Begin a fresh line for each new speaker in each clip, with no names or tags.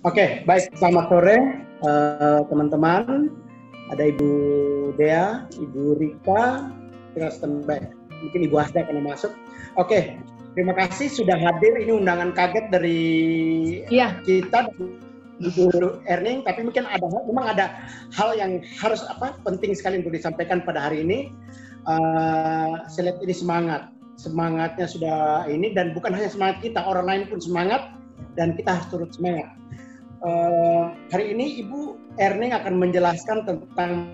Oke, baik. Selamat sore teman-teman. Ada Ibu Dea, Ibu Rika, kita standby. Mungkin Ibu Asda akan masuk. Oke, terima kasih sudah hadir. Ini undangan kaget dari kita, Ibu Erning. Tapi mungkin memang ada hal yang harus penting sekali untuk disampaikan pada hari ini. Saya lihat ini semangatnya sudah ini, dan bukan hanya semangat kita, orang lain pun semangat dan kita harus turut semangat. Hari ini Ibu Erning akan menjelaskan tentang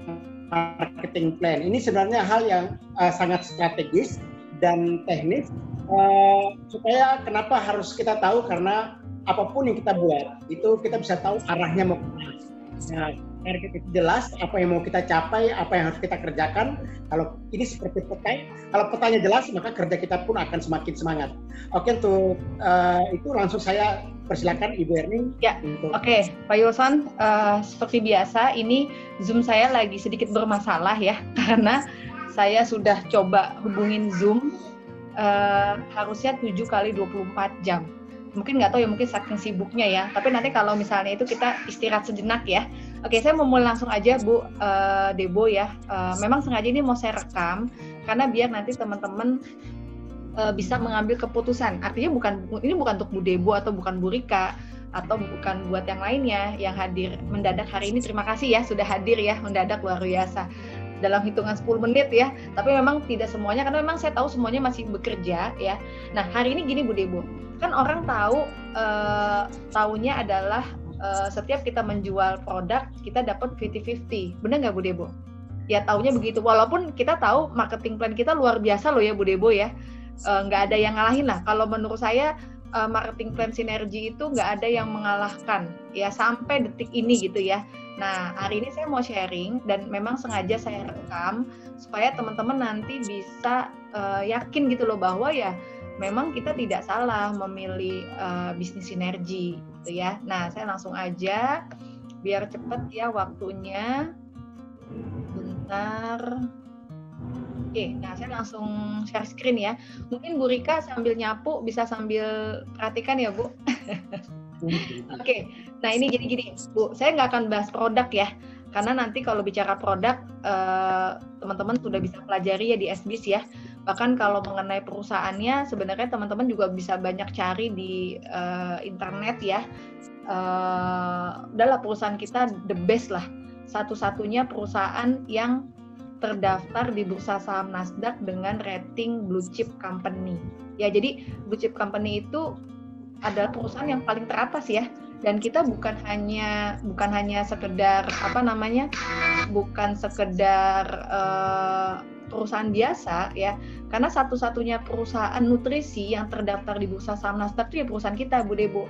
marketing plan. Ini sebenarnya hal yang sangat strategis dan teknis, supaya kenapa harus kita tahu, karena apapun yang kita buat itu kita bisa tahu arahnya mau kemana. Nah, target itu jelas, apa yang mau kita capai, apa yang harus kita kerjakan. Kalau ini seperti peta, kalau petanya jelas, maka kerja kita pun akan semakin semangat. Oke, untuk itu langsung saya persilakan Ibu Erning.
Ya, oke, Pak Yulson, seperti biasa, ini Zoom saya lagi sedikit bermasalah ya, karena saya sudah coba hubungin Zoom, harusnya 7 kali 24 jam. Mungkin nggak tahu ya, mungkin saking sibuknya ya. Tapi nanti kalau misalnya itu kita istirahat sejenak ya. Oke, saya mau mulai langsung aja Bu Debo ya. Memang sengaja ini mau saya rekam karena biar nanti teman-teman bisa mengambil keputusan. Artinya ini bukan untuk Bu Debo atau bukan Bu Rika atau bukan buat yang lainnya yang hadir mendadak hari ini. Terima kasih ya sudah hadir ya, mendadak luar biasa. Dalam hitungan 10 menit ya, tapi memang tidak semuanya, karena memang saya tahu semuanya masih bekerja ya. Nah, hari ini gini Bu Debo, kan orang tahu, taunya adalah setiap kita menjual produk, kita dapat 50-50, benar nggak Bu Debo? Ya taunya begitu, walaupun kita tahu marketing plan kita luar biasa loh ya Bu Debo ya, nggak ada yang ngalahin lah. Kalau menurut saya, marketing plan sinergi itu nggak ada yang mengalahkan ya sampai detik ini gitu ya. Nah, hari ini saya mau sharing dan memang sengaja saya rekam supaya teman-teman nanti bisa yakin gitu loh bahwa ya memang kita tidak salah memilih bisnis sinergi gitu ya. Nah, saya langsung aja biar cepat ya waktunya. Bentar. Oke, nah saya langsung share screen ya. Mungkin Bu Rika sambil nyapu bisa sambil perhatikan ya Bu. Oke, nah ini gini Bu, saya nggak akan bahas produk ya, karena nanti kalau bicara produk teman-teman sudah bisa pelajari ya di SBS ya. Bahkan kalau mengenai perusahaannya sebenarnya teman-teman juga bisa banyak cari di internet ya. Udahlah, perusahaan kita the best lah, satu-satunya perusahaan yang terdaftar di bursa saham Nasdaq dengan rating blue chip company. Ya, jadi blue chip company itu adalah perusahaan yang paling teratas ya, dan kita bukan hanya sekedar bukan sekedar perusahaan biasa ya, karena satu-satunya perusahaan nutrisi yang terdaftar di bursa saham Nasdaq itu ya perusahaan kita Bu Debo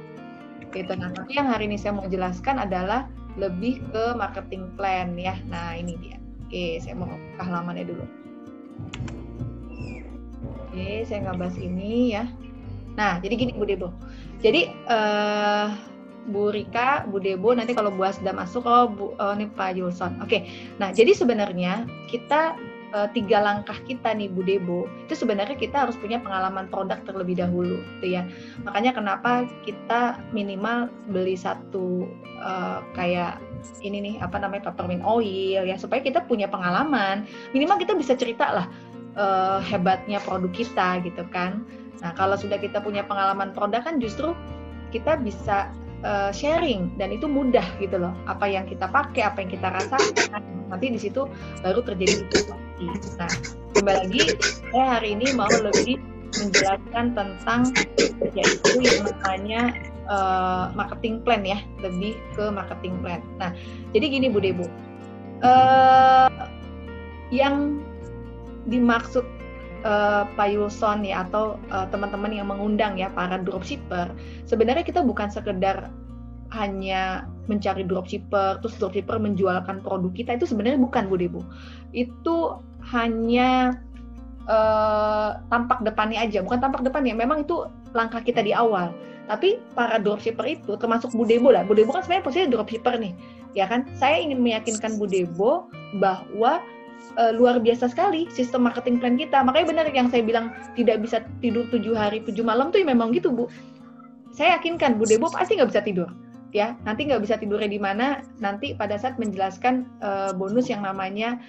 gitu. Nah, tapi yang hari ini saya mau jelaskan adalah lebih ke marketing plan ya. Nah, ini dia. Oke, saya mau ke halamannya dulu. Oke, saya nggak bahas ini ya. Nah, jadi gini Bu Debo. Jadi Bu Rika, Bu Debo, nanti kalau Bu Asda masuk, ini Pak Yulson. Oke, nah jadi sebenarnya kita 3 langkah kita nih Bu Debo, itu sebenarnya kita harus punya pengalaman produk terlebih dahulu, gitu ya. Makanya kenapa kita minimal beli satu kayak ini nih, peppermint oil ya, supaya kita punya pengalaman. Minimal kita bisa cerita lah hebatnya produk kita gitu kan. Nah, kalau sudah kita punya pengalaman produk kan justru kita bisa sharing dan itu mudah gitu loh. Apa yang kita pakai, apa yang kita rasakan, nanti di situ baru terjadi diskusi. Nah, kembali lagi saya hari ini mau lebih menjelaskan tentang yaitu yang namanya marketing plan ya, lebih ke marketing plan. Nah, jadi gini Bu Debo, yang dimaksud Pak Yulson ya atau teman-teman yang mengundang ya para dropshipper, sebenarnya kita bukan sekedar hanya mencari dropshipper terus dropshipper menjualkan produk kita, itu sebenarnya bukan Bu Debo. Itu hanya tampak depannya aja, bukan tampak depannya, memang itu langkah kita di awal. Tapi para dropshipper itu termasuk Bu Debo lah. Bu Debo kan sebenarnya posisinya dropshipper nih, ya kan? Saya ingin meyakinkan Bu Debo bahwa luar biasa sekali sistem marketing plan kita. Makanya benar yang saya bilang tidak bisa tidur 7 hari 7 malam tuh ya memang gitu Bu. Saya yakinkan Bu Debo pasti nggak bisa tidur. ya, nanti nggak bisa tidurnya di mana, nanti pada saat menjelaskan bonus yang namanya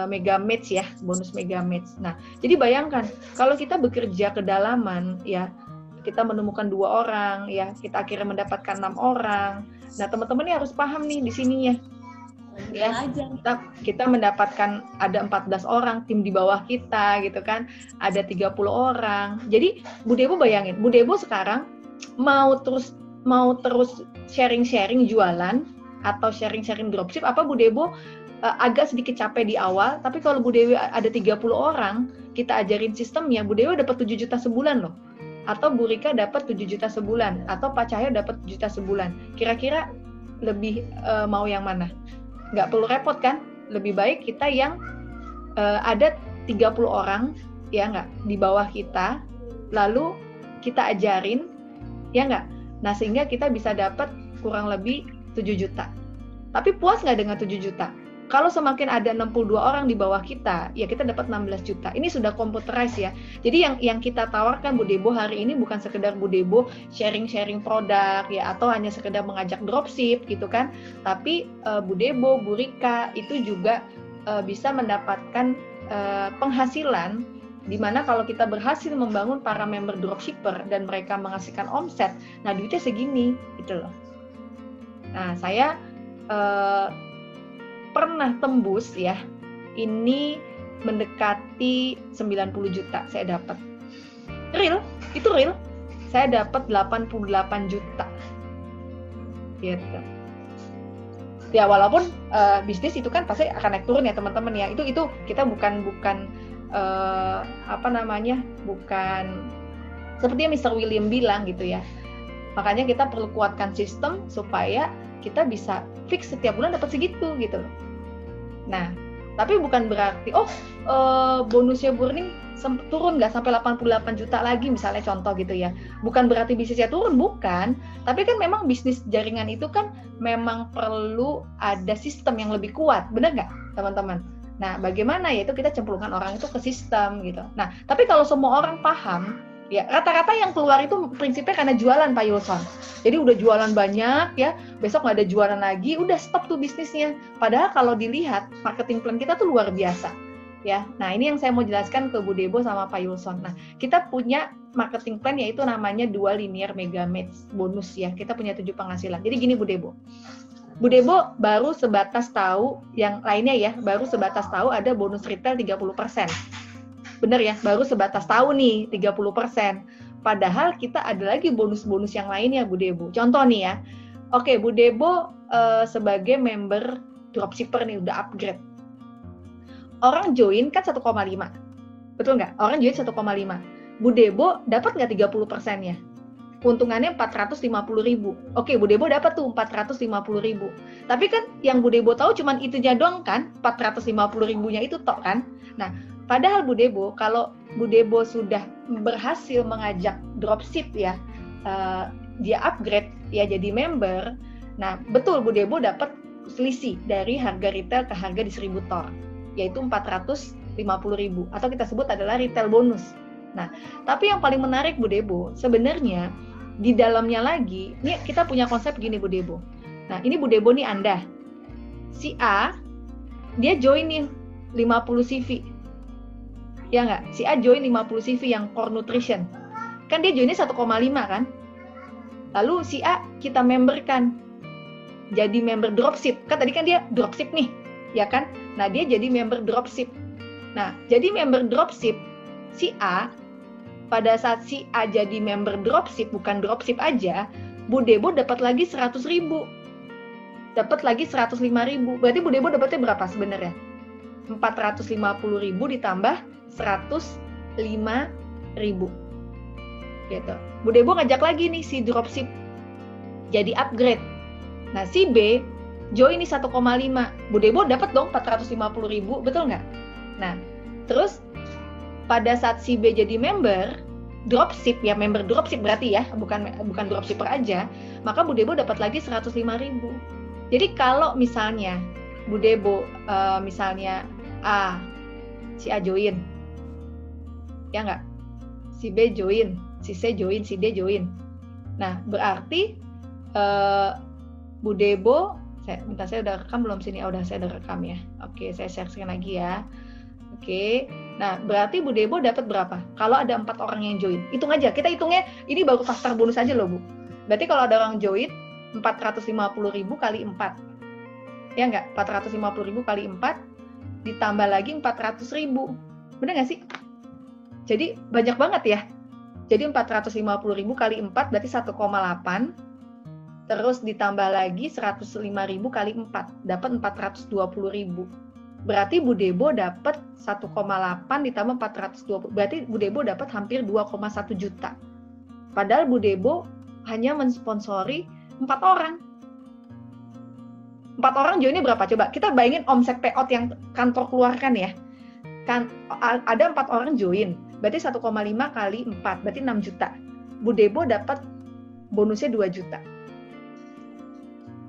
mega match ya, bonus mega match. Nah, jadi bayangkan kalau kita bekerja kedalaman ya, kita menemukan 2 orang ya, kita akhirnya mendapatkan 6 orang. Nah, teman-teman ini harus paham nih di sininya. Ya, kita mendapatkan ada 14 orang tim di bawah kita gitu kan, ada 30 orang. Jadi Bu Debo bayangin, Bu Debo sekarang mau terus sharing-sharing jualan atau sharing-sharing dropship, apa Bu Debo agak sedikit capek di awal, tapi kalau Bu Dewi ada 30 orang, kita ajarin sistemnya, Bu Dewi dapat 7 juta sebulan loh. Atau Bu Rika dapat 7 juta sebulan, atau Pak Cahyo dapat 7 juta sebulan. Kira-kira lebih mau yang mana? Nggak perlu repot kan? Lebih baik kita yang ada 30 orang ya nggak di bawah kita, lalu kita ajarin ya nggak? Nah, sehingga kita bisa dapat kurang lebih 7 juta. Tapi puas nggak dengan 7 juta? Kalau semakin ada 62 orang di bawah kita, ya kita dapat 16 juta. Ini sudah computerized ya. Jadi yang kita tawarkan Bu Debo hari ini bukan sekedar Bu Debo sharing-sharing produk ya, atau hanya sekedar mengajak dropship gitu kan. Tapi Bu Debo, Bu Rika itu juga bisa mendapatkan penghasilan, di mana kalau kita berhasil membangun para member dropshipper dan mereka menghasilkan omset, nah duitnya segini gitu loh. Nah, saya pernah tembus ya, ini mendekati 90 juta saya dapat. Real, itu real. Saya dapat 88 juta. Gitu. Ya walaupun bisnis itu kan pasti akan naik turun ya teman-teman ya. Itu kita bukan bukan seperti yang Mr. William bilang gitu ya. Makanya kita perlu kuatkan sistem supaya kita bisa fix setiap bulan dapat segitu gitu loh. Nah, tapi bukan berarti bonusnya Burning turun nggak sampai 88 juta lagi misalnya contoh gitu ya. Bukan berarti bisnisnya turun, bukan. Tapi kan memang bisnis jaringan itu kan memang perlu ada sistem yang lebih kuat, benar nggak teman-teman? Nah, bagaimana ya itu kita cemplungkan orang itu ke sistem gitu. Nah, tapi kalau semua orang paham, ya rata-rata yang keluar itu prinsipnya karena jualan Pak Yulson. Jadi udah jualan banyak ya, besok nggak ada jualan lagi, udah stop tuh bisnisnya. Padahal kalau dilihat marketing plan kita tuh luar biasa ya. Nah, ini yang saya mau jelaskan ke Bu Debo sama Pak Yulson. Nah, kita punya marketing plan yaitu namanya 2 linear mega match bonus ya. Kita punya 7 penghasilan. Jadi gini Bu Debo. Bu Debo baru sebatas tahu yang lainnya ya, baru sebatas tahu ada bonus retail 30%. Bener ya, baru sebatas tahu nih 30%. Padahal kita ada lagi bonus-bonus yang lainnya Bu Debo. Contoh nih ya. Oke, Bu Debo sebagai member dropshipper nih udah upgrade. Orang join kan 1,5. Betul nggak? Orang join 1,5. Bu Debo dapat nggak 30%-nya? Keuntungannya 450.000. Oke, Bu Debo dapat tuh 450.000. Tapi kan yang Bu Debo tahu cuman itunya doang kan? 450.000-nya itu tok kan? Nah, padahal Bu Debo, kalau Bu Debo sudah berhasil mengajak dropship ya, dia upgrade ya jadi member. Nah, betul Bu Debo dapat selisih dari harga retail ke harga distributor, yaitu 450.000 atau kita sebut adalah retail bonus. Nah, tapi yang paling menarik Bu Debo, sebenarnya di dalamnya lagi, ini kita punya konsep gini Bu Debo. Nah, ini Bu Debo nih Anda. Si A, dia join nih 50 CV. Ya nggak? Si A join 50 CV yang core nutrition. Kan dia joinnya 1,5 kan? Lalu si A kita memberkan. Jadi member dropship. Kan tadi kan dia dropship nih, ya kan? Nah, dia jadi member dropship. Nah, jadi member dropship, si A, pada saat si A jadi member dropship, bukan dropship aja, Bu Debo dapat lagi 100.000. Dapat lagi 105.000. Berarti Bu Debo dapatnya berapa sebenarnya? 450.000 ditambah 105.000. Gitu. Bu Debo ngajak lagi nih si dropship jadi upgrade. Nah, si B join nih 1,5. Bu Debo dapat dong 450.000, betul nggak? Nah, terus pada saat si B jadi member dropship ya, member dropship berarti ya, bukan dropshipper aja, maka Bu Debo dapat lagi 105.000. Jadi kalau misalnya Bu Debo misalnya si A join, ya nggak? Si B join, si C join, si D join. Nah, berarti Bu Debo, saya udah rekam belum sini? Udah, saya udah rekam ya. Oke, saya share screen lagi ya. Oke, nah berarti Bu Debo dapat berapa? Kalau ada 4 orang yang join, hitung aja. Kita hitungnya, ini baru daftar bonus aja loh Bu. Berarti kalau ada orang join, 450.000 kali 4. Ya enggak? 450.000 kali 4, ditambah lagi 400.000. Bener nggak sih? Jadi banyak banget ya. Jadi 450.000 kali 4 berarti 1,8. Terus ditambah lagi 105.000 kali 4, dapat 420.000. Berarti Bu Debo dapat 1,8 ditambah 420. Berarti Bu Debo dapat hampir 2,1 juta. Padahal Bu Debo hanya mensponsori 4 orang. 4 orang joinnya berapa? Coba kita bayangin omset payout yang kantor keluarkan ya. Kan ada 4 orang join, berarti 1,5 kali 4, berarti 6 juta. Bu Debo dapat bonusnya 2 juta.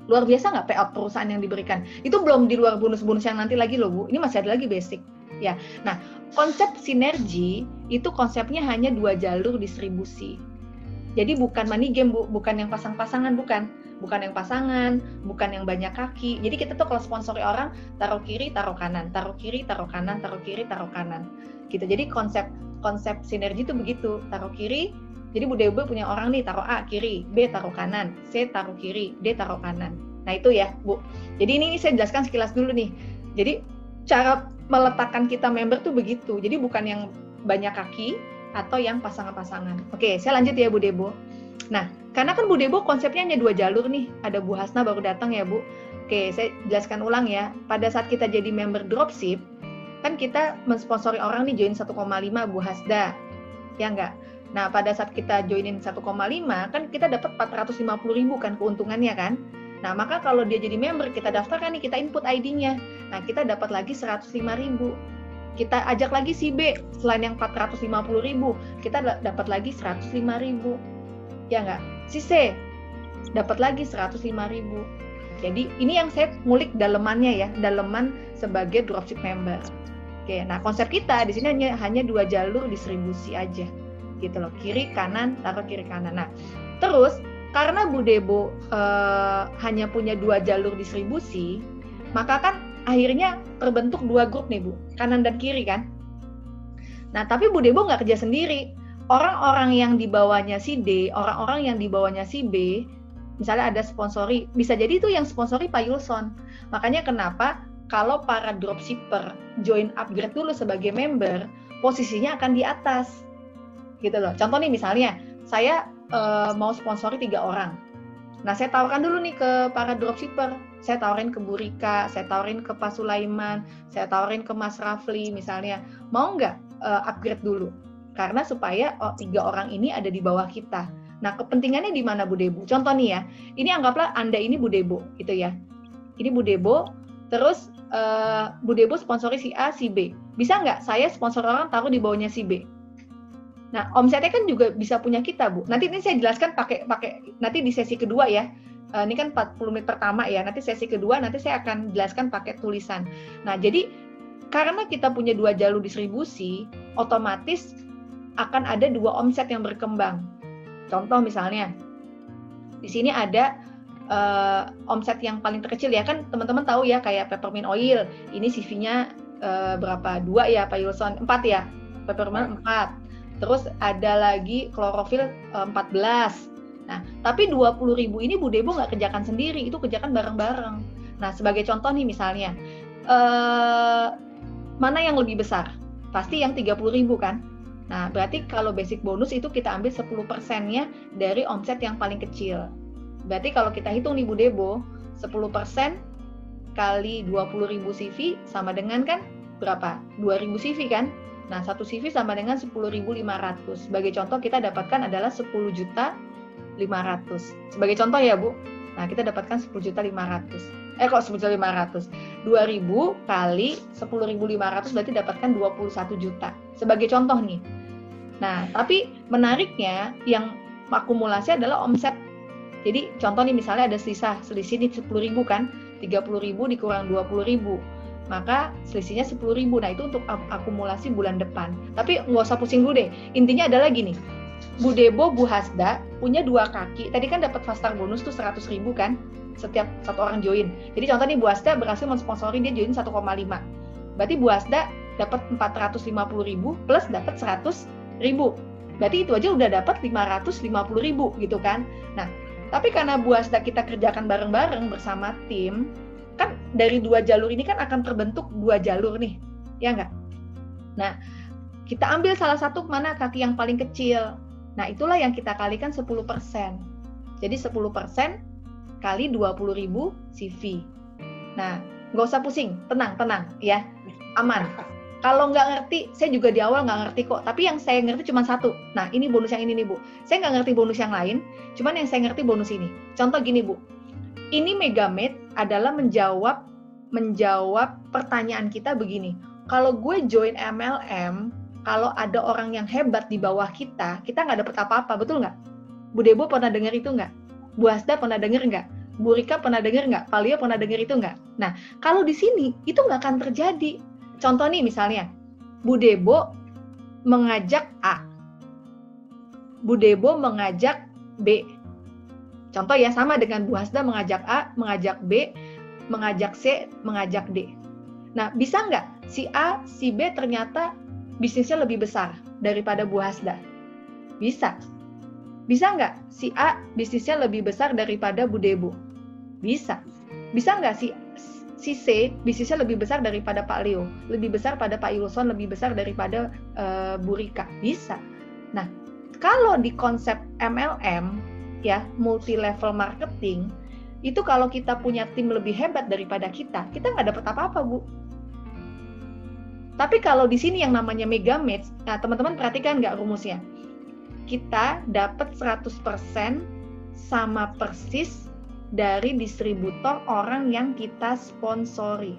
Luar biasa nggak payout perusahaan yang diberikan? Itu belum di luar bonus-bonus yang nanti lagi loh Bu. Ini masih ada lagi basic. Ya. Nah, konsep sinergi itu konsepnya hanya 2 jalur distribusi. Jadi bukan money game Bu, bukan yang pasang-pasangan, bukan yang pasangan, bukan yang banyak kaki. Jadi kita tuh kalau sponsori orang taruh kiri, taruh kanan, taruh kiri, taruh kanan, taruh kiri, taruh kanan. Gitu. Jadi konsep sinergi itu begitu, taruh kiri. Jadi Bu Debo punya orang nih, taruh A kiri, B taruh kanan, C taruh kiri, D taruh kanan. Nah itu ya Bu. Jadi ini saya jelaskan sekilas dulu nih. Jadi cara meletakkan kita member tuh begitu. Jadi bukan yang banyak kaki atau yang pasangan-pasangan. Oke, saya lanjut ya Bu Debo. Nah, karena kan Bu Debo konsepnya hanya 2 jalur nih. Ada Bu Hasna baru datang ya Bu. Oke, saya jelaskan ulang ya. Pada saat kita jadi member dropship, kan kita mensponsori orang nih join 1,5 Bu Hasda. Ya enggak? Nah, pada saat kita joinin 1,5, kan kita dapat 450.000 kan keuntungannya kan. Nah, maka kalau dia jadi member, kita daftarkan nih, kita input ID-nya. Nah, kita dapat lagi 105.000. Kita ajak lagi si B, selain yang 450.000, kita dapat lagi 105.000. Ya enggak? Si C dapat lagi 105.000. Jadi, ini yang saya ngulik dalemannya ya, daleman sebagai dropship member. Oke, nah konsep kita di sini hanya 2 jalur distribusi aja. Gitu loh, kiri kanan, taruh kiri kanan. Nah, terus karena Bu Debo hanya punya 2 jalur distribusi, maka kan akhirnya terbentuk 2 grup nih Bu, kanan dan kiri kan. Nah, tapi Bu Debo nggak kerja sendiri. Orang-orang yang di bawahnya si D, orang-orang yang di bawahnya si B, misalnya ada sponsori, bisa jadi itu yang sponsori Pak Yulson. Makanya kenapa kalau para dropshipper join upgrade dulu sebagai member, posisinya akan di atas. Gitu loh. Contoh nih misalnya, saya mau sponsori 3 orang. Nah, saya tawarkan dulu nih ke para dropshipper. Saya tawarin ke Bu Rika, saya tawarin ke Pak Sulaiman, saya tawarin ke Mas Rafli misalnya. Mau nggak upgrade dulu? Karena supaya 3 orang ini ada di bawah kita. Nah, kepentingannya di mana Bu Debo? Contoh nih ya, ini anggaplah Anda ini Bu Debo, gitu ya. Ini Bu Debo, terus Bu Debo sponsori si A, si B. Bisa nggak saya sponsor orang taruh di bawahnya si B? Nah, omsetnya kan juga bisa punya kita, Bu. Nanti ini saya jelaskan pakai nanti di sesi kedua ya. Ini kan 40 menit pertama ya. Nanti sesi kedua nanti saya akan jelaskan pakai tulisan. Nah, jadi karena kita punya 2 jalur distribusi, otomatis akan ada 2 omset yang berkembang. Contoh misalnya, di sini ada omset yang paling terkecil ya, kan teman-teman tahu ya, kayak peppermint oil. Ini CV-nya berapa? 2 ya, Pak Yulson? 4 ya? Peppermint 4. Terus ada lagi klorofil 14. Nah, tapi 20.000 ini Bu Debo nggak kerjakan sendiri, itu kerjakan bareng-bareng. Nah, sebagai contoh nih misalnya, mana yang lebih besar? Pasti yang 30.000 kan? Nah, berarti kalau basic bonus itu kita ambil 10%-nya dari omset yang paling kecil. Berarti kalau kita hitung nih Bu Debo, 10% kali 20.000 CV sama dengan kan berapa? 2.000 CV kan? Nah, 1 CV sama dengan 10.500. Sebagai contoh kita dapatkan adalah 10.500.000. Sebagai contoh ya, Bu. Nah, kita dapatkan 10.500.000. Kok 10.500? 2.000 kali 10.500 berarti dapatkan 21 juta. Sebagai contoh nih. Nah, tapi menariknya yang akumulasi adalah omset. Jadi, contoh nih misalnya ada selisih nih 10.000 kan? 30.000 dikurang 20.000. Maka selisihnya 10.000. Nah, itu untuk akumulasi bulan depan. Tapi nggak usah pusing dulu deh. Intinya adalah gini, Bu Debo, Bu Hasda punya 2 kaki. Tadi kan dapat fast start bonus tuh 100.000 kan setiap satu orang join. Jadi contoh nih Bu Hasda berhasil mensponsori, dia join 1,5. Berarti Bu Hasda dapat 450.000 plus dapat 100.000. Berarti itu aja udah dapat 550.000 gitu kan. Nah, tapi karena Bu Hasda kita kerjakan bareng-bareng bersama tim, kan dari 2 jalur ini kan akan terbentuk 2 jalur nih, ya nggak? Nah, kita ambil salah satu mana kaki yang paling kecil. Nah, itulah yang kita kalikan 10%. Jadi 10% kali 20.000 CV. Nah, nggak usah pusing, tenang ya, aman. Kalau nggak ngerti, saya juga di awal nggak ngerti kok. Tapi yang saya ngerti cuma satu. Nah, ini bonus yang ini nih Bu. Saya nggak ngerti bonus yang lain, cuman yang saya ngerti bonus ini. Contoh gini Bu, ini Megamate adalah menjawab pertanyaan kita begini. Kalau gue join MLM, kalau ada orang yang hebat di bawah kita nggak dapat apa-apa, betul nggak? Bu Debo pernah dengar itu nggak? Bu Hasda pernah dengar nggak? Bu Rika pernah dengar nggak? Pak Leo pernah dengar itu nggak? Nah, kalau di sini itu nggak akan terjadi. Contoh nih misalnya, Bu Debo mengajak A, Bu Debo mengajak B. Contoh ya, sama dengan Bu Hasda mengajak A, mengajak B, mengajak C, mengajak D. Nah, bisa nggak si A, si B ternyata bisnisnya lebih besar daripada Bu Hasda? Bisa. Bisa nggak si A bisnisnya lebih besar daripada Bu Debo? Bisa. Bisa nggak si C bisnisnya lebih besar daripada Pak Leo, lebih besar pada Pak Ilson, lebih besar daripada Bu Rika? Bisa. Nah, kalau di konsep MLM ya, multi level marketing, itu kalau kita punya tim lebih hebat daripada kita nggak dapat apa-apa Bu. Tapi kalau di sini yang namanya Megamate, nah teman-teman perhatikan nggak rumusnya? Kita dapat 100% sama persis dari distributor orang yang kita sponsori.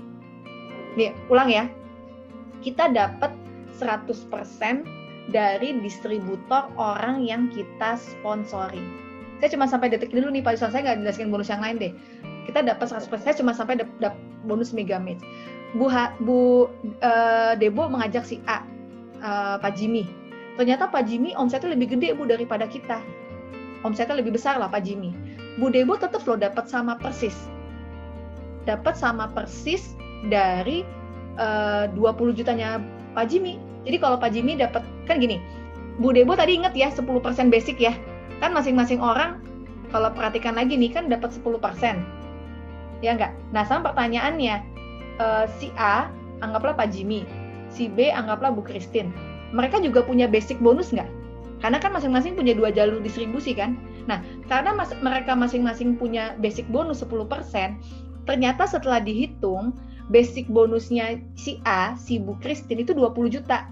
Nih, ulang ya. Kita dapat 100% dari distributor orang yang kita sponsori. Saya cuma sampai detik dulu nih Pak Yuson, saya nggak jelaskan bonus yang lain deh. Kita dapat 100%, saya cuma sampai dapat bonus Megamate. Bu Debo mengajak si A, Pak Jimmy. Ternyata Pak Jimmy omsetnya lebih gede Bu daripada kita. Omsetnya lebih besar lah Pak Jimmy. Bu Debo tetap loh dapat sama persis. Dapat sama persis dari 20 jutanya Pak Jimmy. Jadi kalau Pak Jimmy dapat, kan gini, Bu Debo tadi ingat ya 10% basic ya. Kan masing-masing orang kalau perhatikan lagi nih kan dapat 10%. Ya enggak? Nah, sama pertanyaannya, si A anggaplah Pak Jimmy, si B anggaplah Bu Christine. Mereka juga punya basic bonus nggak? Karena kan masing-masing punya 2 jalur distribusi kan. Nah, karena mereka masing-masing punya basic bonus 10%, ternyata setelah dihitung, basic bonusnya si A, si Bu Christine itu 20 juta.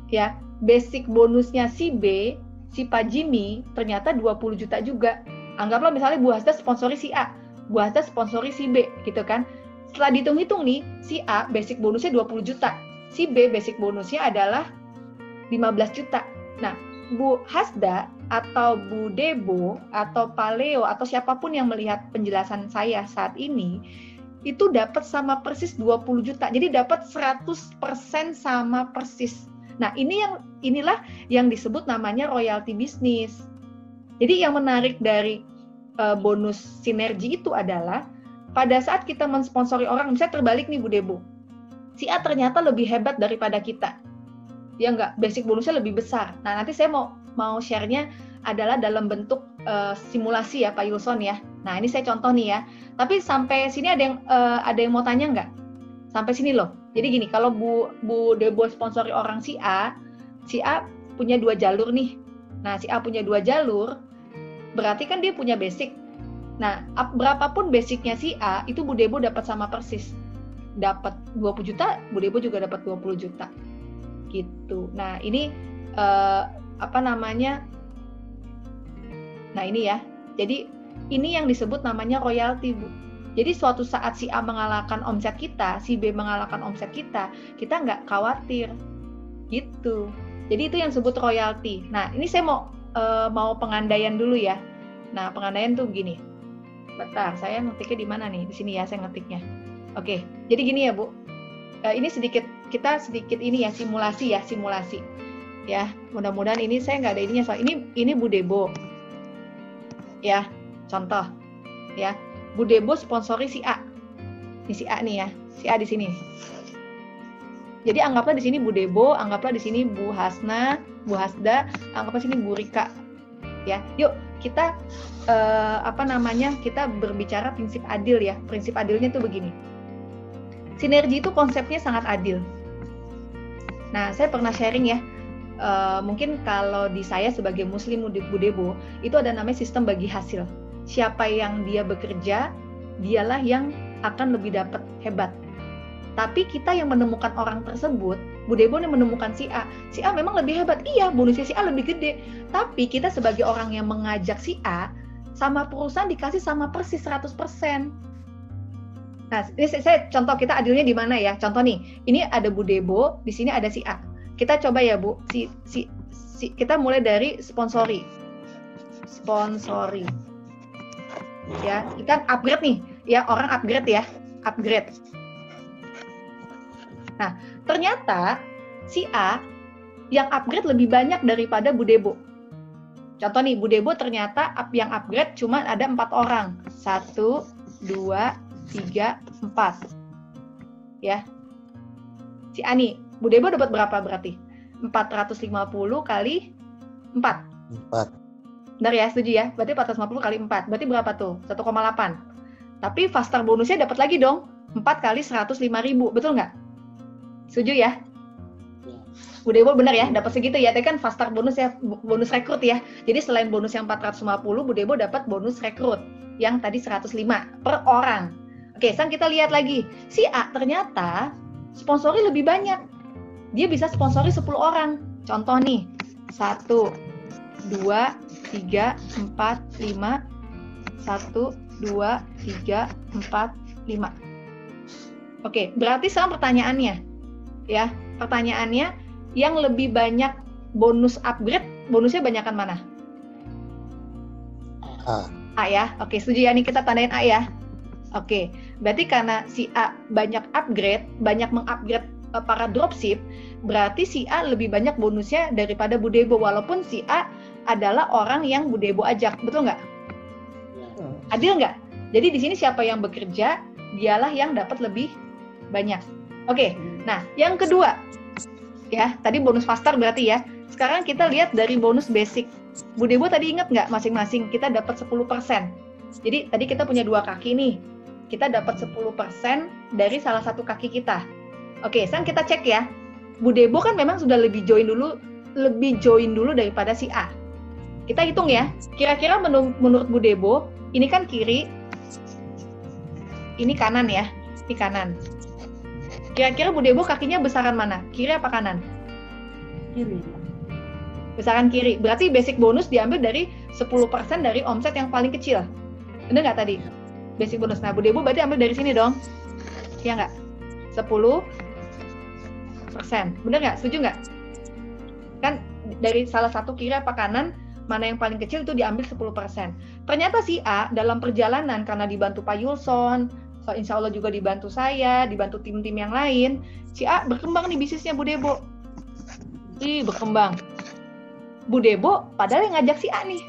Ya, basic bonusnya si B, si Pak Jimmy, ternyata 20 juta juga. Anggaplah misalnya Bu Hasda sponsori si A, Bu Hasda sponsori si B, gitu kan. Setelah dihitung-hitung nih, si A basic bonusnya 20 juta, si B basic bonusnya adalah 15 juta. Nah, Bu Hasda atau Bu Debo atau Pak Leo atau siapapun yang melihat penjelasan saya saat ini, itu dapat sama persis 20 juta. Jadi dapat 100% sama persis. Nah, inilah yang disebut namanya royalty bisnis. Jadi yang menarik dari bonus sinergi itu adalah pada saat kita mensponsori orang, misalnya terbalik nih Bu Debo, si A ternyata lebih hebat daripada kita, ya enggak, basic bonusnya lebih besar. Nah, nanti saya mau share-nya adalah dalam bentuk simulasi ya Pak Yulson ya. Nah, ini saya contoh nih ya. Tapi sampai sini ada yang mau tanya nggak? Sampai sini loh. Jadi gini, kalau Bu Debo sponsori orang si A punya 2 jalur nih. Nah, si A punya 2 jalur, berarti kan dia punya basic. Nah, berapapun basicnya si A, itu Bu Debo dapat sama persis. Dapat 20 juta, Bu Debo juga dapat 20 juta. Gitu. Nah, ini Nah, ini ya. Jadi, ini yang disebut namanya royalty, Bu. Jadi, suatu saat si A mengalahkan omset kita, si B mengalahkan omset kita nggak khawatir. Gitu. Jadi, itu yang disebut royalty. Nah, ini saya mau pengandaian dulu ya. Nah, pengandaian tuh begini. Bentar, saya ngetiknya di mana nih? Di sini ya saya ngetiknya. Oke, jadi gini ya Bu. Ini kita sedikit ini ya, simulasi. Ya, mudah-mudahan ini saya nggak ada ininya soal ini Bu Debo. Ya, contoh. Ya, Bu Debo sponsori si A. Ini si A nih ya, si A di sini. Jadi anggaplah di sini Bu Debo, anggaplah di sini Bu Hasna, Bu Hasda, anggaplah sini Bu Rika. Ya, yuk kita kita berbicara prinsip adil ya. Prinsip adilnya tuh begini. Sinergi itu konsepnya sangat adil. Nah, saya pernah sharing ya. Mungkin kalau di saya sebagai Muslim Bu Debo itu ada namanya sistem bagi hasil. Siapa yang dia bekerja, dialah yang akan lebih dapat hebat. Tapi kita yang menemukan orang tersebut, Bu Debo yang menemukan si A memang lebih hebat. Iya, bonusnya si A lebih gede. Tapi kita sebagai orang yang mengajak si A, sama perusahaan dikasih sama persis 100%. Nah, ini saya contoh kita adilnya di mana ya? Contoh nih, ini ada Bu Debo, di sini ada si A. Kita coba ya Bu, kita mulai dari sponsori. Ya, kita upgrade nih, ya orang upgrade ya, upgrade. Nah, ternyata si A yang upgrade lebih banyak daripada Bu Debo. Contoh nih, Bu Debo ternyata yang upgrade cuma ada 4 orang. 1, 2, 3, 4. Ya. Si A nih, Bu Debo dapat berapa berarti? 450 kali 4.
4.
Benar ya, setuju ya? Berarti 450 kali 4. Berarti berapa tuh? 1,8. Tapi Fastar bonusnya dapat lagi dong. 4 kali 105.000. Betul nggak? Setuju ya? Bu Debo benar ya, dapat segitu ya. Tapi kan Fastar bonus ya, bonus rekrut ya. Jadi selain bonus yang 450, Bu Debo dapat bonus rekrut yang tadi 105 per orang. Oke, sekarang kita lihat lagi. Si A ternyata sponsori lebih banyak. Dia bisa sponsori 10 orang. Contoh nih, 1, 2, 3, 4, 5. 1, 2, 3, 4, 5. Oke, berarti sekarang pertanyaannya. Ya, pertanyaannya yang lebih banyak bonus upgrade, bonusnya banyakan mana? A ya. Oke, setuju ya, nih kita tandain A ya. Oke, berarti karena si A banyak upgrade, banyak mengupgrade para dropship, berarti si A lebih banyak bonusnya daripada Bu Debo, walaupun si A adalah orang yang Bu Debo ajak, betul nggak? Adil nggak? Jadi di sini siapa yang bekerja, dialah yang dapat lebih banyak. Oke, nah yang kedua, ya tadi bonus Fastar berarti ya. Sekarang kita lihat dari bonus basic. Bu Debo tadi ingat nggak masing-masing kita dapat 10%. Jadi tadi kita punya 2 kaki nih, kita dapat 10% dari salah satu kaki kita. Oke, sekarang kita cek ya. Bu Debo kan memang sudah lebih join dulu daripada si A. Kita hitung ya. Kira-kira menurut Bu Debo, ini kan kiri, ini kanan ya, ini kanan. Kira-kira Bu Debo kakinya besaran mana? Kiri apa kanan?
Kiri.
Besaran kiri. Berarti basic bonus diambil dari 10% dari omset yang paling kecil. Bener nggak tadi? Basic bonus. Nah, Bu Debo berarti ambil dari sini dong. Iya nggak? 10%. Bener nggak? Setuju nggak? Kan dari salah satu kiri apa kanan, mana yang paling kecil itu diambil 10%. Ternyata si A dalam perjalanan karena dibantu Pak Yulson, so insya Allah juga dibantu saya, dibantu tim-tim yang lain, si A berkembang nih bisnisnya Bu Debo. Berkembang. Bu Debo padahal yang ngajak si A nih.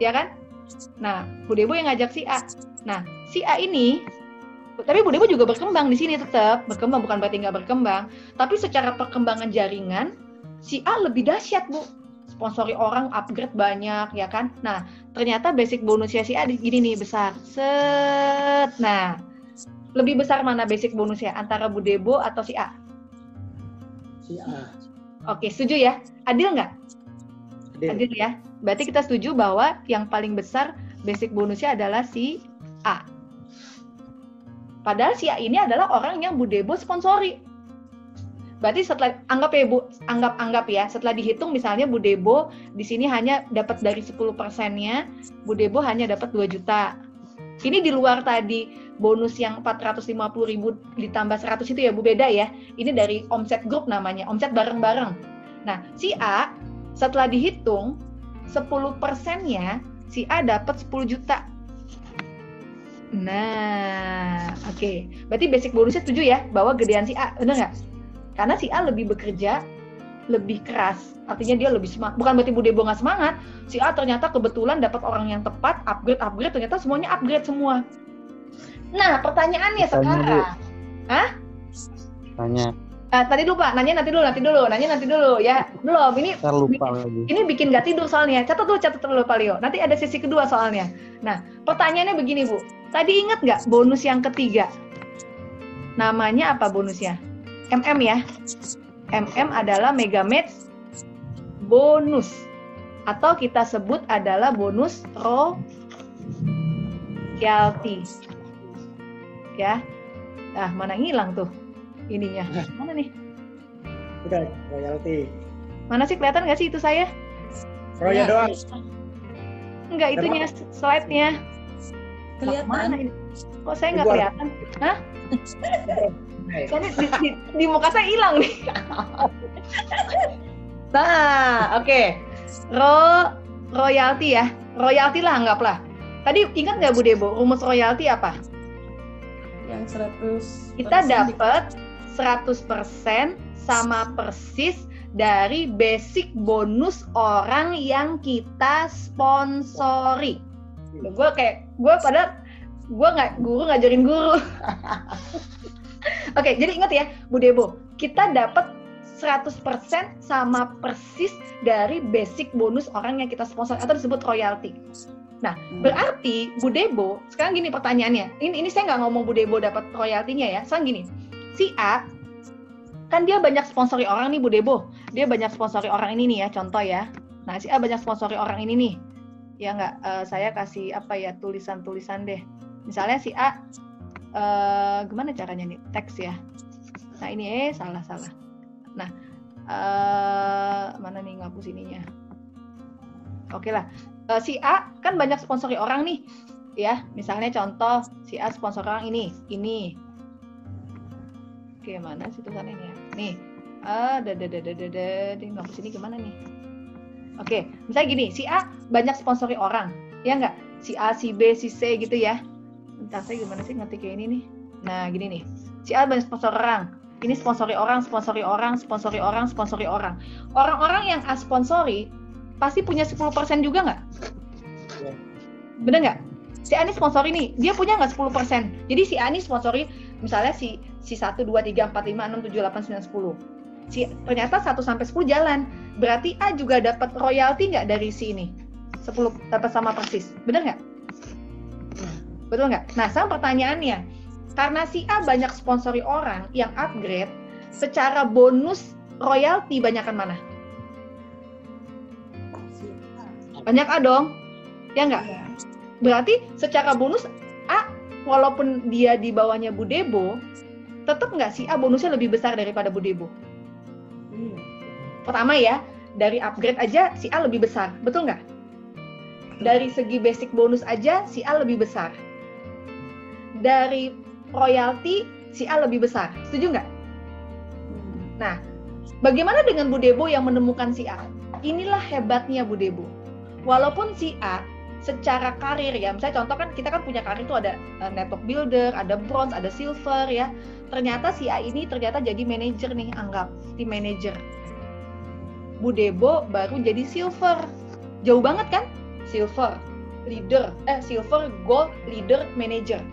Ya kan? Nah, Bu Debo yang ngajak si A. Nah, si A ini tapi Bu Debo juga berkembang di sini tetap. Berkembang bukan berarti nggak berkembang, tapi secara perkembangan jaringan si A lebih dahsyat, Bu. Sponsori orang upgrade banyak, ya kan? Nah, ternyata basic bonusnya si A gini nih besar. Set. Nah, lebih besar mana basic bonusnya antara Bu Debo atau si A?
Si A.
Oke, setuju ya? Adil nggak? Adil ya. Berarti kita setuju bahwa yang paling besar basic bonusnya adalah si A. Padahal si A ini adalah orang yang Bu Debo sponsori. Berarti setelah anggap ya Bu, anggap ya, setelah dihitung misalnya Bu Debo di sini hanya dapat dari 10%-nya, Bu Debo hanya dapat 2 juta. Ini di luar tadi bonus yang 450.000 ditambah 100 itu ya Bu, beda ya. Ini dari omset grup namanya, omset bareng-bareng. Nah, si A setelah dihitung 10%-nya si A dapat 10 juta. Nah, oke. Berarti basic bonusnya setuju ya bahwa gedean si A, benar nggak? Karena si A lebih bekerja, lebih keras, artinya dia lebih semangat. Bukan berarti Bu Debo nggak semangat. Si A ternyata kebetulan dapat orang yang tepat, upgrade, ternyata semuanya upgrade semua. Nah, pertanyaannya sekarang,
Tanya.
Tadi lupa, nanya nanti dulu ya. Belum, ini
Lupa lagi.
Ini bikin nggak tidur soalnya. Catat dulu Pak Leo. Nanti ada sesi kedua soalnya. Nah, pertanyaannya begini Bu. Tadi ingat nggak bonus yang ketiga? Namanya apa bonusnya? MM ya. MM adalah Megamatch bonus. Atau kita sebut adalah bonus royalty. Ya. Nah, mana ngilang tuh ininya? Mana nih?
Udah, royalty.
Mana sih, kelihatan nggak sih itu saya?
Roya doang.
Enggak, itunya slide-nya.
Kelihatan.
Kok saya nggak kelihatan? Hah? Soalnya di muka saya hilang nih. Nah, oke. Royalty ya. Royalty lah, anggaplah. Tadi ingat nggak Bu Debo, rumus royalty apa?
Yang 100%.
Kita dapat 100% sama persis dari basic bonus orang yang kita sponsori. Gue nggak guru ngajarin guru. Oke, jadi ingat ya Bu Debo, kita dapat 100% sama persis dari basic bonus orang yang kita sponsor atau disebut royalty. Nah, berarti Bu Debo, sekarang gini pertanyaannya. Ini saya nggak ngomong Bu Debo dapat royaltinya ya. Sekarang gini, si A kan dia banyak sponsori orang nih Bu Debo. Dia banyak sponsori orang ini nih ya, contoh ya. Nah, si A banyak sponsori orang ini nih. Ya nggak, saya kasih apa ya, tulisan-tulisan deh. Misalnya si A, gimana caranya nih? Teks ya. Nah ini salah. Nah, mana nih ngapus ininya? Oke lah. Si A kan banyak sponsori orang nih. Ya, misalnya contoh si A sponsor orang ini. Oke, mana sih tulisannya ini ya? Nih, di ngapus ini gimana nih? Oke, misalnya gini, si A banyak sponsori orang, ya nggak? Si A, si B, si C gitu ya. Bentar, saya gimana sih ngerti kayak ini nih? Nah, gini nih, si A banyak sponsor orang. Ini sponsori orang. Orang-orang yang A sponsori pasti punya 10% juga nggak? Bener nggak? Si A ini sponsori nih, dia punya nggak 10%? Jadi si A ini sponsori, misalnya si 1, 2, 3, 4, 5, 6, 7, 8, 9, 10. Ternyata 1 sampai 10 jalan. Berarti A juga dapat royalti nggak dari si ini? 10 dapat sama persis. Bener nggak? Betul nggak? Nah, sekarang pertanyaannya, karena si A banyak sponsori orang yang upgrade, secara bonus royalti banyakan mana? Banyak A dong? Ya nggak? Berarti secara bonus A, walaupun dia di bawahnya Bu Debo, tetap nggak si A bonusnya lebih besar daripada Bu Debo? Pertama ya, dari upgrade aja si A lebih besar, betul nggak? Dari segi basic bonus aja si A lebih besar. Dari royalti si A lebih besar, setuju nggak? Nah, bagaimana dengan Bu Debo yang menemukan si A? Inilah hebatnya Bu Debo. Walaupun si A secara karir ya, misalnya contoh kan kita kan punya karir itu ada network builder, ada bronze, ada silver ya. Ternyata si A ini ternyata jadi manajer nih, anggap tim manajer. Bu Debo baru jadi silver. Jauh banget kan? Silver gold leader manager.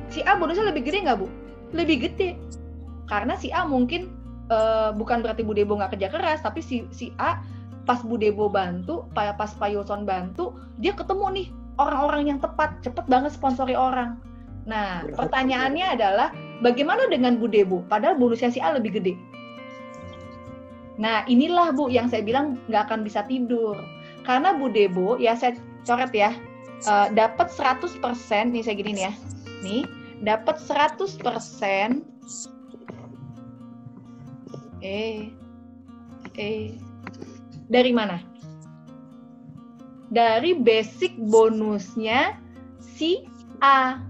Si A bonusnya lebih gede nggak Bu? Lebih gede. Karena si A mungkin bukan berarti Bu Debo nggak kerja keras, tapi si A pas Bu Debo bantu, pas Pak Yulson bantu, dia ketemu nih orang-orang yang tepat, cepet banget sponsori orang. Nah, pertanyaannya adalah bagaimana dengan Bu Debo? Padahal bonusnya si A lebih gede. Nah, inilah Bu yang saya bilang nggak akan bisa tidur. Karena Bu Debo, ya saya coret ya, dapat 100%, nih saya gini nih ya, nih, dapat 100%, dari mana? Dari basic bonusnya si A.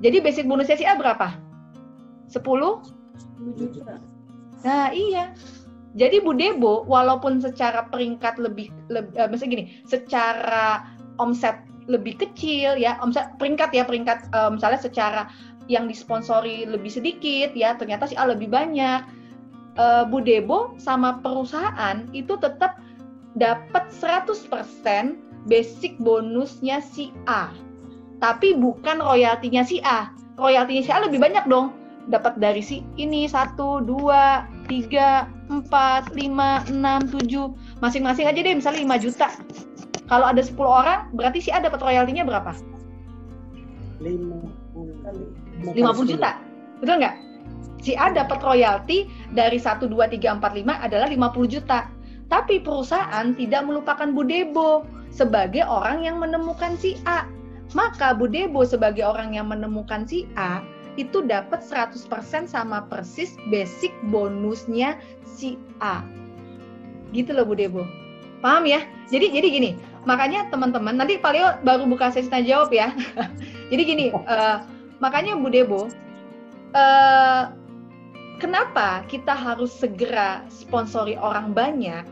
Jadi basic bonusnya si A berapa? 10
juta.
Nah, iya. Jadi Bu Debo walaupun secara peringkat misalnya gini, secara omset lebih kecil ya, omset peringkat misalnya secara yang disponsori lebih sedikit ya, ternyata si A lebih banyak. Bu Debo sama perusahaan itu tetap dapat 100% basic bonusnya si A. Tapi bukan royaltinya si A. Royaltinya si A lebih banyak dong. Dapat dari si ini 1, 2, 3, 4, 5, 6, 7. Masing-masing aja deh misalnya 5 juta. Kalau ada 10 orang, berarti si A dapat royaltinya berapa? 50 juta. Betul nggak? Si A dapat royalti dari 1, 2, 3, 4, 5 adalah 50 juta. Tapi perusahaan tidak melupakan Bu Debo sebagai orang yang menemukan si A. Maka Bu Debo sebagai orang yang menemukan si A itu dapat 100% sama persis basic bonusnya si A. Gitu loh Bu Debo. Paham ya? Jadi gini, makanya teman-teman, nanti Pak Leo baru buka sesi tanya jawab ya. Jadi gini, makanya Bu Debo, kenapa kita harus segera sponsori orang banyak?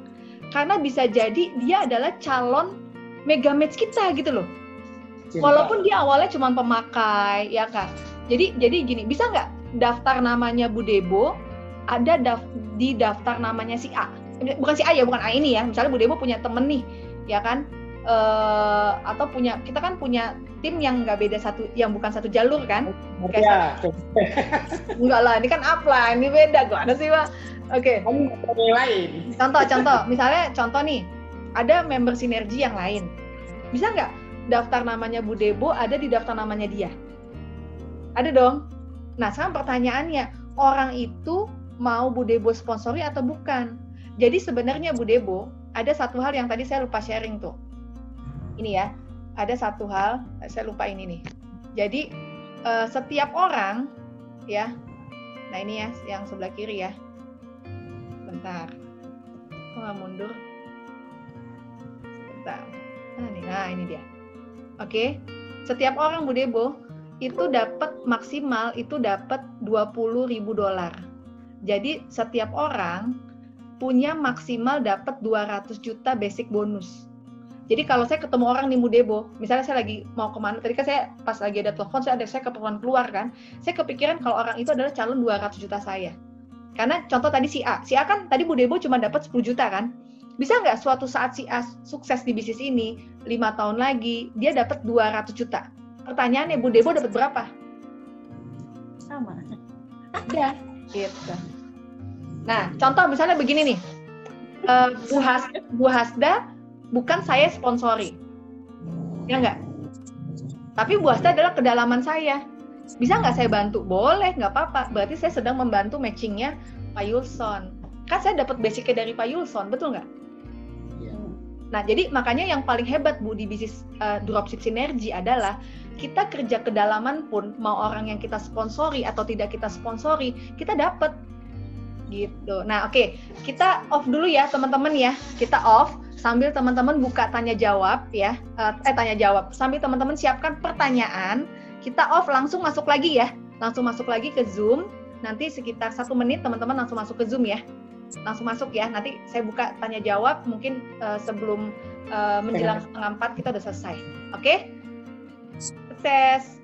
Karena bisa jadi dia adalah calon mega match kita gitu loh. Walaupun dia awalnya cuma pemakai, ya Kak. Jadi gini, bisa nggak daftar namanya Bu Debo ada di daftar namanya si A? Bukan si A ya, bukan A ini ya. Misalnya Bu Debo punya temen nih, ya kan? Atau kita kan punya tim yang nggak beda yang bukan satu jalur kan?
Ya.
Enggak lah, ini kan upline, ini beda. Gimana sih, Pak? Oke.
Lain.
Contoh, misalnya nih, ada member sinergi yang lain. Bisa nggak daftar namanya Bu Debo ada di daftar namanya dia? Ada dong. Nah, sekarang pertanyaannya, orang itu mau Bu Debo sponsori atau bukan? Jadi sebenarnya Bu Debo, ada satu hal yang tadi saya lupa sharing tuh. Ini ya, ada satu hal, saya lupa ini nih. Jadi setiap orang, ya, nah ini ya, yang sebelah kiri ya. Bentar, kok nggak mundur? Bentar, nah ini dia. Oke, setiap orang Bu Debo itu dapat maksimal itu dapat $20.000. Jadi setiap orang punya maksimal dapat 200 juta basic bonus. Jadi kalau saya ketemu orang nih Bu Debo, misalnya saya lagi mau kemana, tadi kan saya pas lagi ada telepon, saya keperluan keluar kan, saya kepikiran kalau orang itu adalah calon 200 juta saya. Karena contoh tadi si A kan tadi Bu Debo cuma dapat 10 juta kan, bisa nggak suatu saat si A sukses di bisnis ini, 5 tahun lagi, dia dapat 200 juta. Pertanyaannya, Bu Debo dapat berapa?
Sama.
Ada, gitu. Nah, contoh misalnya begini nih, Bu Hasda bukan saya sponsori, ya nggak? Tapi Bu Hasda adalah kedalaman saya. Bisa nggak saya bantu? Boleh, nggak apa-apa. Berarti saya sedang membantu matchingnya Pak Yulson. Kan saya dapat basicnya dari Pak Yulson, betul nggak? Nah, jadi makanya yang paling hebat Bu di bisnis dropship sinergi adalah kita kerja kedalaman pun, mau orang yang kita sponsori atau tidak kita sponsori, kita dapat gitu. Nah, oke, kita off dulu ya teman-teman ya. Kita off sambil teman-teman buka tanya jawab ya. Tanya jawab sambil teman-teman siapkan pertanyaan. Kita off langsung masuk lagi ya. Langsung masuk lagi ke Zoom. Nanti sekitar 1 menit teman-teman langsung masuk ke Zoom ya. Langsung masuk ya, nanti saya buka tanya jawab mungkin sebelum menjelang 3:30 kita udah selesai. Oke? Sukses.